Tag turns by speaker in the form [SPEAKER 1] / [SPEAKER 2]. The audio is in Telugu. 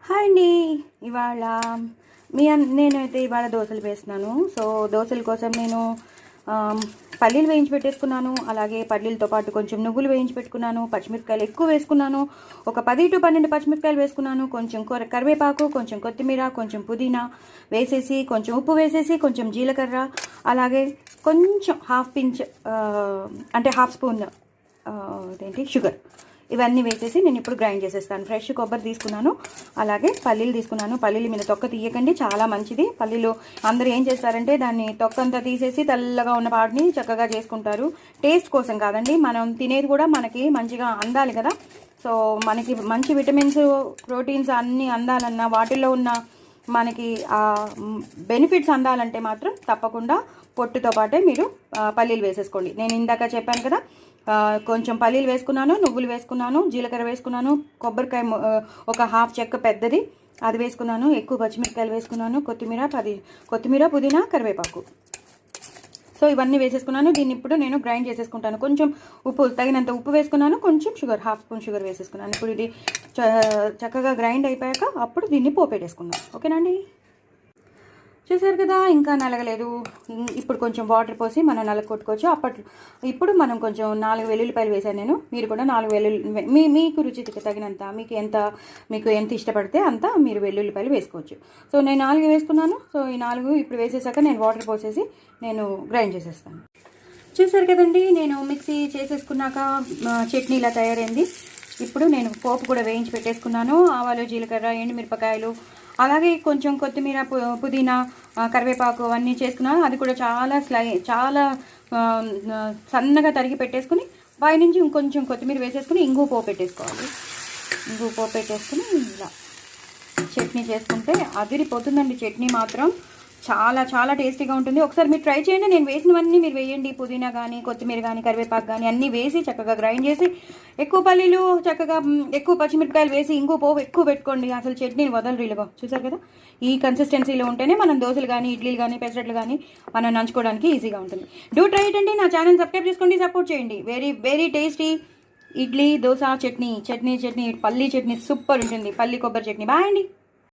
[SPEAKER 1] హాయ్ అండి. ఇవాళ నేనైతే ఇవాళ దోశలు వేస్తున్నాను. సో దోశల కోసం నేను పల్లీలు వేయించి పెట్టేసుకున్నాను. అలాగే పల్లీలతో పాటు కొంచెం నువ్వులు వేయించి పెట్టుకున్నాను. పచ్చిమిరపకాయలు ఎక్కువ వేసుకున్నాను. ఒక 10 to 12 పచ్చిమిరపకాయలు వేసుకున్నాను. కొంచెం కరివేపాకు, కొంచెం కొత్తిమీర, కొంచెం పుదీనా వేసేసి, కొంచెం ఉప్పు వేసేసి, కొంచెం జీలకర్ర, అలాగే కొంచెం హాఫ్ పించ్ అంటే హాఫ్ స్పూన్ షుగర్, ఇవన్నీ వేసేసి నేను ఇప్పుడు గ్రైండ్ చేసేస్తాను. ఫ్రెష్ కొబ్బరి తీసుకున్నాను, అలాగే పల్లీలు తీసుకున్నాను. పల్లీల మీద తొక్క తీయకండి, చాలా మంచిది. పల్లీలు అందరూ ఏం చేస్తారంటే దాన్ని తొక్క అంతా తీసేసి తెల్లగా ఉన్న పాటిని చక్కగా చేసుకుంటారు. టేస్ట్ కోసం కాదండి, మనం తినేది కూడా మనకి మంచిగా అందాలి కదా. సో మనకి మంచి విటమిన్స్, ప్రోటీన్స్ అన్నీ అందాలన్నా, వాటిల్లో ఉన్న మనకి బెనిఫిట్స్ అందాలంటే మాత్రం తప్పకుండా పొట్టుతో పాటే మీరు పల్లీలు వేసేసుకోండి. నేను ఇందాక చెప్పాను కదా, కొంచెం పల్లీలు వేసుకున్నాను, నువ్వులు వేసుకున్నాను, జీలకర్ర వేసుకున్నాను, కొబ్బరికాయ ఒక హాఫ్ చెక్క పెద్దది అది వేసుకున్నాను, ఎక్కువ పచ్చిమిరపకాయలు వేసుకున్నాను, కొత్తిమీర, పుదీనా, కరివేపాకు. సో ఇవన్నీ వేసేసుకున్నాను. దీన్ని ఇప్పుడు నేను గ్రైండ్ చేసేసుకుంటాను. కొంచెం ఉప్పు, తగినంత ఉప్పు వేసుకున్నాను, కొంచెం షుగర్, హాఫ్ స్పూన్ షుగర్ వేసేసుకున్నాను. ఇప్పుడు ఇది చక్కగా గ్రైండ్ అయిపోయాక అప్పుడు దీన్ని పోపెట్టేసుకుందాం. ఓకేనండి. చూసారు కదా, ఇంకా నలగలేదు. ఇప్పుడు కొంచెం వాటర్ పోసి మనం నలగొట్టుకోవచ్చు. ఇప్పుడు మనం కొంచెం 4 వెల్లుల్లిపాయలు వేసాను నేను. మీరు కూడా 4 వెల్లుల్లి మీకు రుచికి తగినంత, మీకు ఎంత ఇష్టపడితే అంత మీరు వెల్లుల్లిపాయలు వేసుకోవచ్చు. సో నేను 4 వేసుకున్నాను. సో ఈ 4 ఇప్పుడు వేసేసాక నేను వాటర్ పోసేసి నేను గ్రైండ్ చేసేస్తాను. చూసారు కదండి, నేను మిక్సీ చేసేసుకున్నాక చట్నీ ఇలా తయారైంది. ఇప్పుడు నేను పోపు కూడా వేయించి పెట్టేసుకున్నాను. ఆవాలు, జీలకర్ర, ఎండుమిరపకాయలు, అలాగే కొంచెం కొత్తిమీర, పుదీనా, కరివేపాకు అవన్నీ చేసుకున్నాను. అది కూడా చాలా సన్నగా తరిగి పెట్టేసుకుని పైనుంచి ఇంకొంచెం కొత్తిమీర వేసేసుకుని ఇంగువ పోపు పెట్టేసుకోవాలి. ఇంగువ పోపు పెట్టేసుకుని ఇలా చట్నీ చేసుకుంటే అదిరిపోతుందండి. చట్నీ మాత్రం చాలా చాలా టేస్టీగా ఉంటుంది. ఒకసారి మీరు ట్రై చేయండి. నేను వేసినవన్నీ మీరు వేయండి. పుదీనా కానీ, కొత్తిమీర కానీ, కరివేపాకు కానీ అన్నీ వేసి చక్కగా గ్రైండ్ చేసి, ఎక్కువ పల్లీలు, చక్కగా ఎక్కువ పచ్చిమిరపకాయలు వేసి, ఇంకో పోపు ఎక్కువ పెట్టుకోండి. అసలు చట్నీని వదలరు ఇలాగో. చూసారు కదా, ఈ కన్సిస్టెన్సీలో ఉంటేనే మనం దోశలు కానీ, ఇడ్లీలు కానీ, పెసరట్లు కానీ మనం నంచుకోవడానికి ఈజీగా ఉంటుంది. డూ ట్రై ఇట్ అండి. నా ఛానల్ సబ్స్క్రైబ్ చేసుకోండి, సపోర్ట్ చేయండి. Very very tasty idli, dosa, chutney, పల్లీ చట్నీ సూపర్ ఉంటుంది. పల్లి కొబ్బరి చట్నీ. బాయ్ అండి.